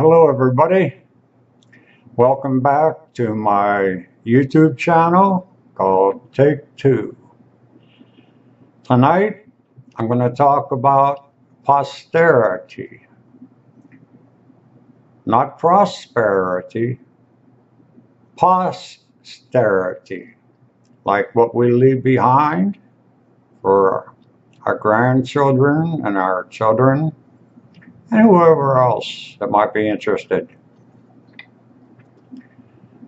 Hello everybody. Welcome back to my YouTube channel called TakeTwo. Tonight I'm going to talk about posterity. Not prosperity, posterity. Like what we leave behind for our grandchildren and our children and whoever else that might be interested.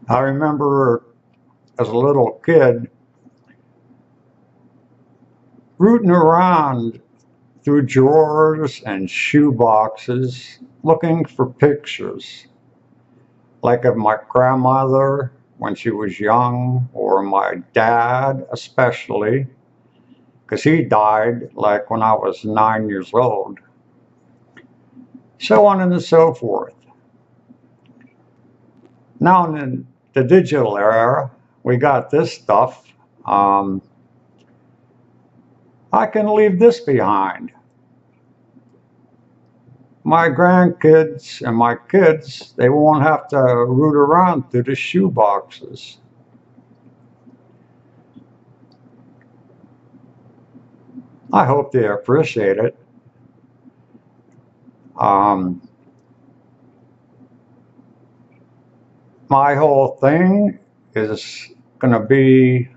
I remember as a little kid rooting around through drawers and shoe boxes looking for pictures, like of my grandmother when she was young, or my dad especially, because he died like when I was 9 years old. So on and so forth. Now in the digital era, we got this stuff. I can leave this behind. My grandkids and my kids, they won't have to root around through the shoe boxes. I hope they appreciate it. My whole thing is going to be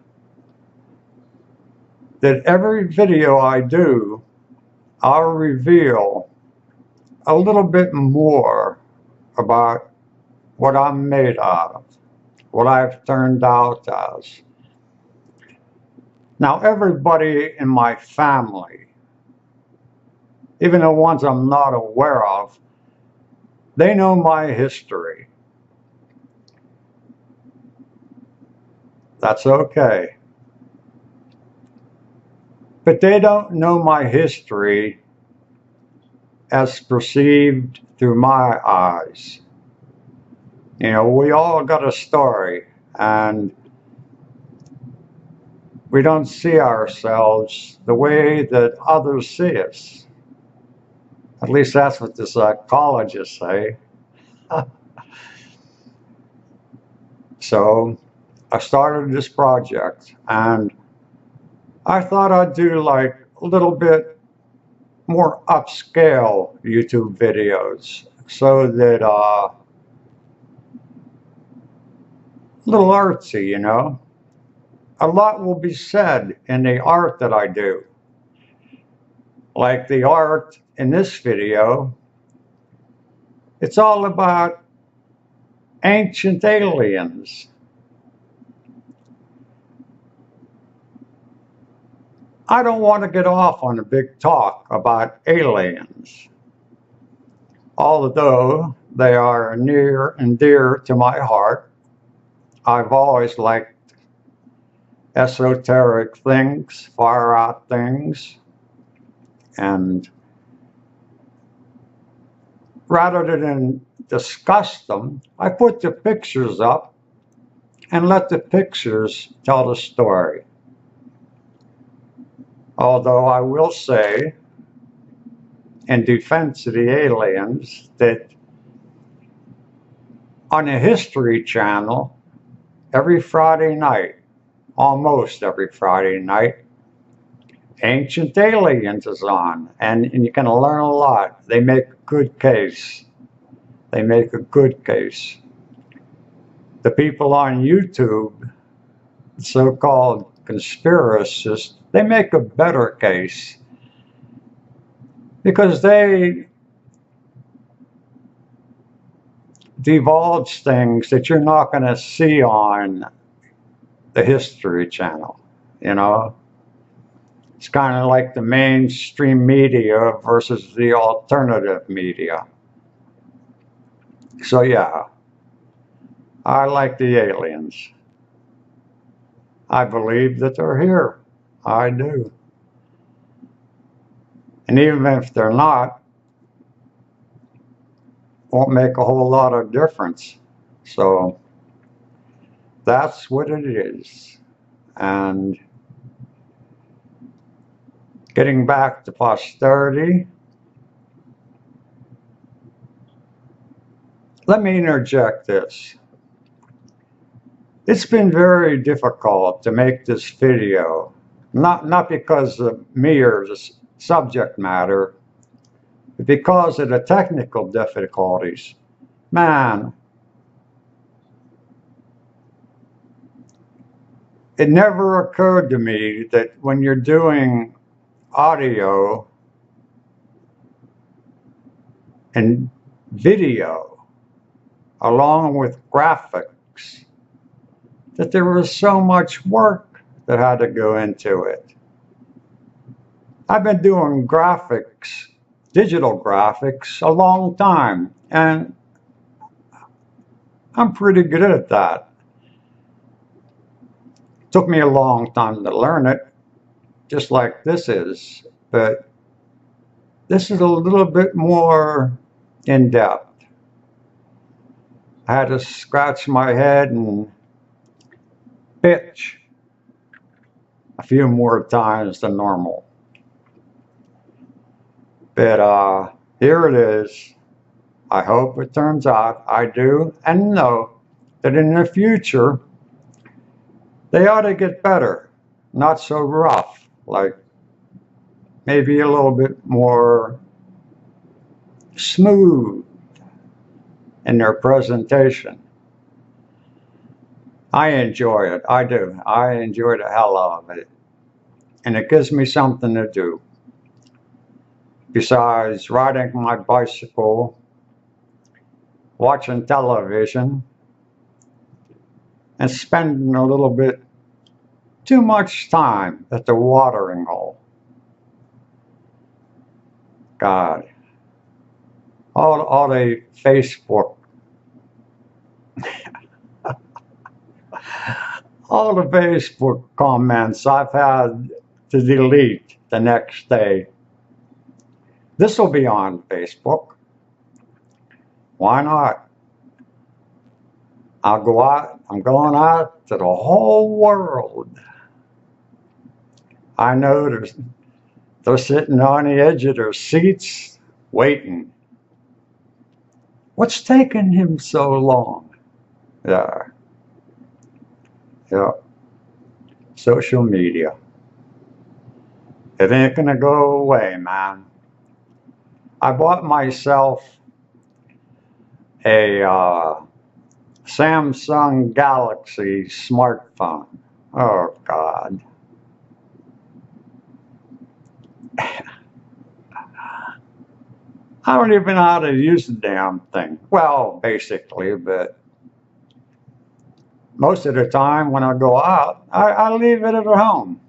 that every video I do, I'll reveal a little bit more about what I'm made of, what I've turned out as. Now, everybody in my family, even the ones I'm not aware of, they know my history. That's okay. But they don't know my history as perceived through my eyes. You know, we all got a story, and we don't see ourselves the way that others see us. At least that's what the psychologists say. So I started this project, and I thought I'd do like a little bit more upscale YouTube videos, so that a little artsy, you know. A lot will be said in the art that I do. Like the art in this video, it's all about ancient aliens. I don't want to get off on a big talk about aliens, although they are near and dear to my heart. I've always liked esoteric things, far out things, and rather than discuss them, I put the pictures up and let the pictures tell the story. Although I will say, in defense of the aliens, that on the History Channel, every Friday night, almost every Friday night, Ancient Aliens is on, and you can learn a lot. They make a good case. They make a good case. The people on YouTube, so-called conspiracists, they make a better case, because they divulge things that you're not going to see on the History Channel, you know. It's kind of like the mainstream media versus the alternative media. So yeah, I like the aliens. I believe that they're here. I do. And even if they're not, won't make a whole lot of difference. So that's what it is. And getting back to posterity, let me interject this. It's been very difficult to make this video, not because of me or the subject matter, but because of the technical difficulties. Man, it never occurred to me that when you're doing audio and video along with graphics, that there was so much work that had to go into it. I've been doing graphics, digital graphics, a long time, and I'm pretty good at that. Took me a long time to learn it, just like this is, but this is a little bit more in depth. I had to scratch my head and pitch a few more times than normal. But here it is. I hope it turns out. I do and know that in the future they ought to get better, not so rough, like maybe a little bit more smooth in their presentation. I enjoy it. I do. I enjoy the hell out of it. And it gives me something to do. Besides riding my bicycle, watching television, and spending a little bit too much time at the watering hole. God. All the Facebook all the Facebook comments I've had to delete the next day. This will be on Facebook. Why not? I'll go out. I'm going out to the whole world. I know they're sitting on the edge of their seats waiting. What's taking him so long? Yeah. Social media. It ain't gonna go away, man. I bought myself a Samsung Galaxy smartphone. Oh, God. I don't even know how to use the damn thing. Well, basically, but most of the time when I go out, I leave it at home.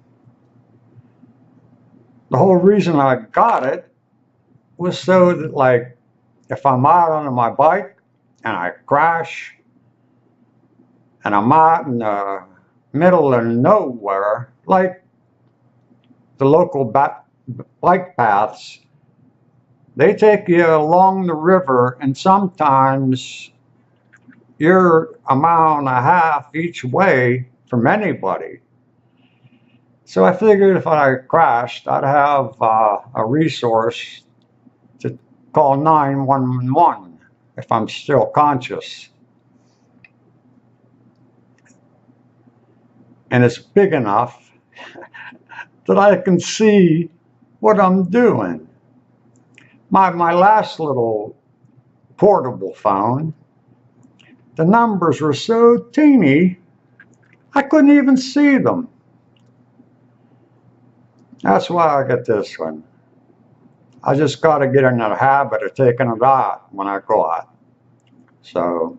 The whole reason I got it was so that, like, if I'm out on my bike and I crash and I'm out in the middle of nowhere, like the local bike paths, they take you along the river, and sometimes you're a mile and a half each way from anybody. So I figured if I crashed, I'd have a resource to call 911 if I'm still conscious. And it's big enough that I can see what I'm doing. My last little portable phone, the numbers were so teeny, I couldn't even see them. That's why I got this one. I just got to get in the habit of taking it out when I go out. So,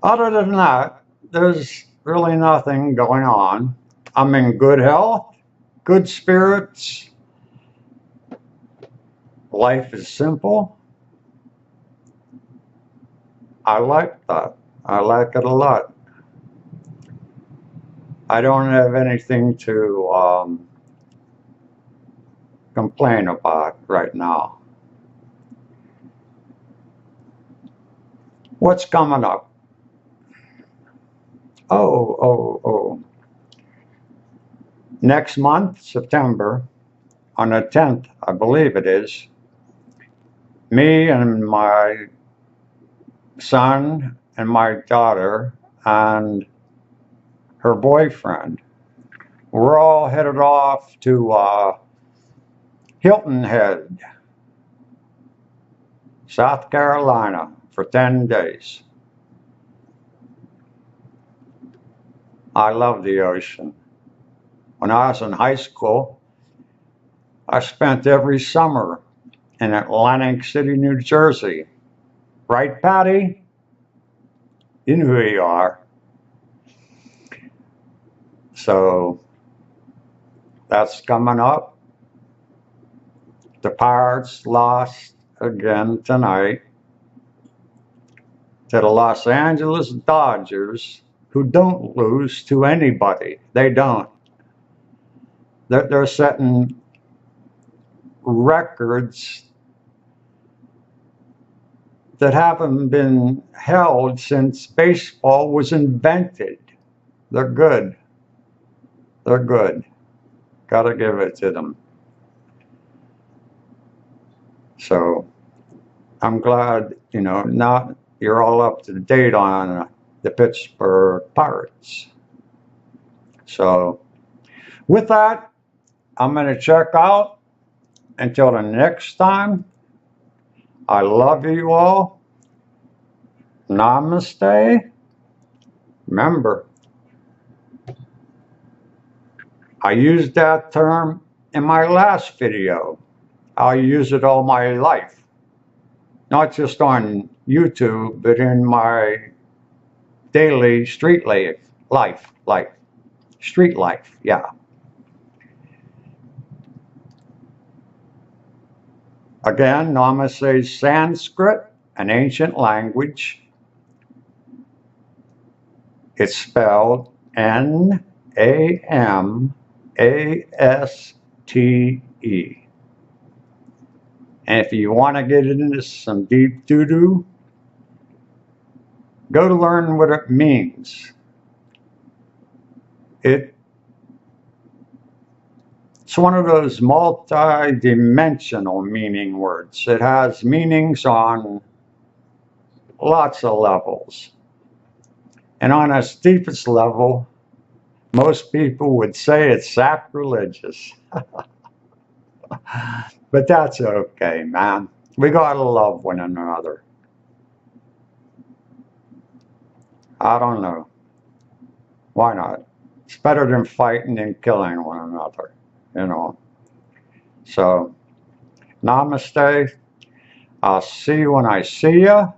other than that, there's really nothing going on. I'm in good health, good spirits. Life is simple. I like that. I like it a lot. I don't have anything to complain about right now. What's coming up? Oh. Next month, September, on the 10th, I believe it is, me and my son and my daughter and her boyfriend, we're all headed off to Hilton Head, South Carolina for 10 days. I love the ocean. When I was in high school, I spent every summer in Atlantic City, New Jersey. Right, Patty? You know who you are. So that's coming up. The Pirates lost again tonight to the Los Angeles Dodgers, who don't lose to anybody. They don't. They're setting records that haven't been held since baseball was invented. They're good. They're good. Gotta give it to them. So I'm glad, now you're all up to date on the Pittsburgh Pirates. So with that, I'm going to check out. Until the next time, I love you all. Namaste. Remember, I used that term in my last video. I'll use it all my life. Not just on YouTube, but in my daily street life. Street life, yeah. Again, Namaste is Sanskrit, an ancient language. It's spelled N-A-M-A-S-T-E. And if you want to get into some deep doo-doo, go to learn what it means. It's one of those multi-dimensional meaning words. It has meanings on lots of levels. And on its deepest level, most people would say it's sacrilegious. But that's okay, man. We gotta love one another. I don't know. Why not? It's better than fighting and killing one another, So, namaste. I'll see you when I see you.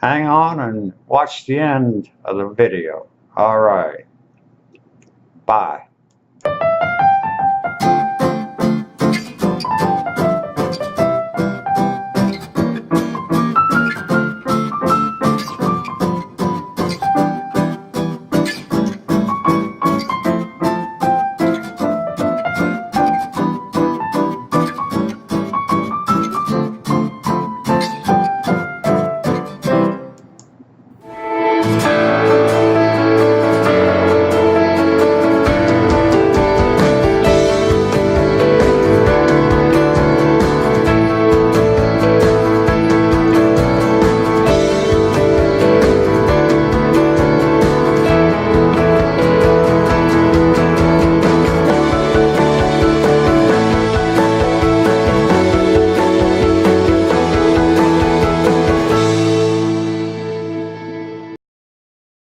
Hang on and watch the end of the video. All right. Bye.